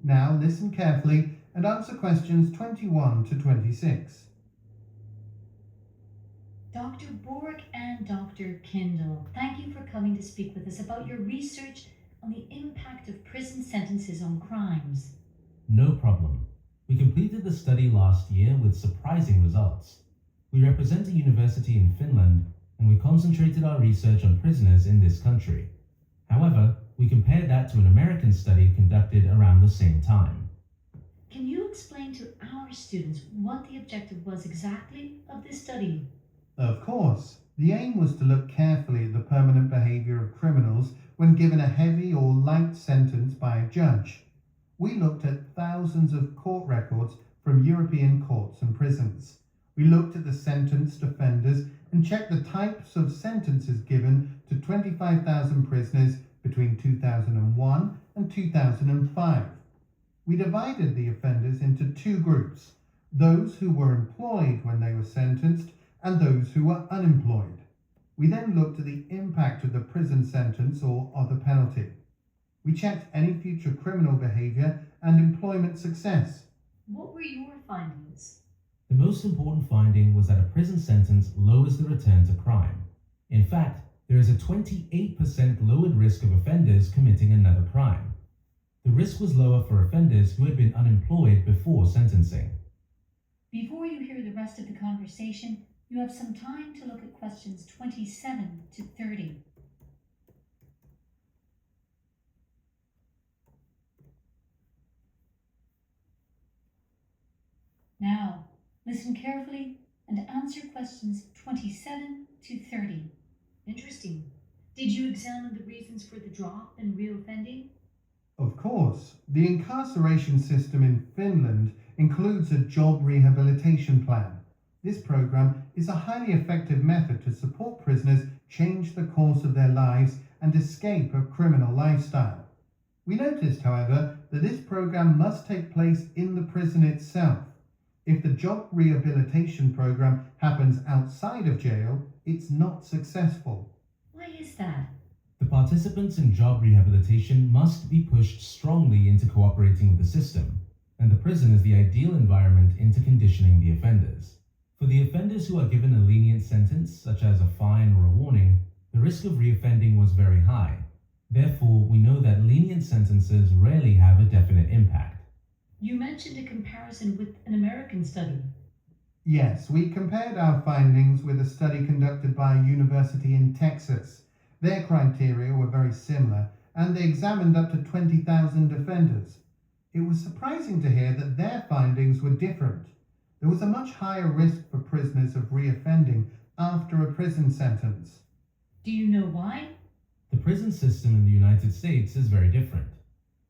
Now listen carefully and answer questions 21 to 26. Dr. Borg and Dr. Kindle, thank you for coming to speak with us about your research on the impact of prison sentences on crimes. No problem. We completed the study last year with surprising results. We represent a university in Finland and we concentrated our research on prisoners in this country. However, we compared that to an American study conducted around the same time. Can you explain to our students what the objective was exactly of this study? Of course, the aim was to look carefully at the permanent behaviour of criminals when given a heavy or light sentence by a judge. We looked at thousands of court records from European courts and prisons. We looked at the sentenced offenders and checked the types of sentences given to 25,000 prisoners between 2001 and 2005. We divided the offenders into two groups, those who were employed when they were sentenced and those who were unemployed. We then looked at the impact of the prison sentence or other penalty. We checked any future criminal behaviour and employment success. What were your findings? The most important finding was that a prison sentence lowers the return to crime. In fact, there is a 28% lowered risk of offenders committing another crime. The risk was lower for offenders who had been unemployed before sentencing. Before you hear the rest of the conversation, you have some time to look at questions 27 to 30. Now, listen carefully and answer questions 27 to 30. Interesting. Did you examine the reasons for the drop in reoffending? Of course, the incarceration system in Finland includes a job rehabilitation plan. This program is a highly effective method to support prisoners change the course of their lives and escape a criminal lifestyle. We noticed, however, that this program must take place in the prison itself. If the job rehabilitation program happens outside of jail, it's not successful. Why is that? The participants in job rehabilitation must be pushed strongly into cooperating with the system, and the prison is the ideal environment into conditioning the offenders. For the offenders who are given a lenient sentence, such as a fine or a warning, the risk of reoffending was very high. Therefore, we know that lenient sentences rarely have a definite impact. You mentioned a comparison with an American study. Yes, we compared our findings with a study conducted by a university in Texas. Their criteria were very similar, and they examined up to 20,000 offenders. It was surprising to hear that their findings were different. There was a much higher risk for prisoners of reoffending after a prison sentence. Do you know why? The prison system in the United States is very different.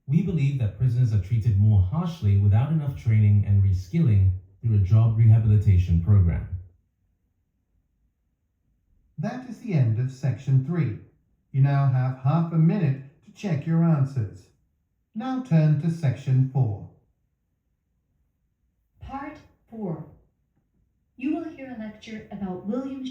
We believe that prisoners are treated more harshly without enough training and reskilling through a job rehabilitation program. That is the end of section 3. You now have half a minute to check your answers. Now turn to section 4. Part 4. You will hear a lecture about William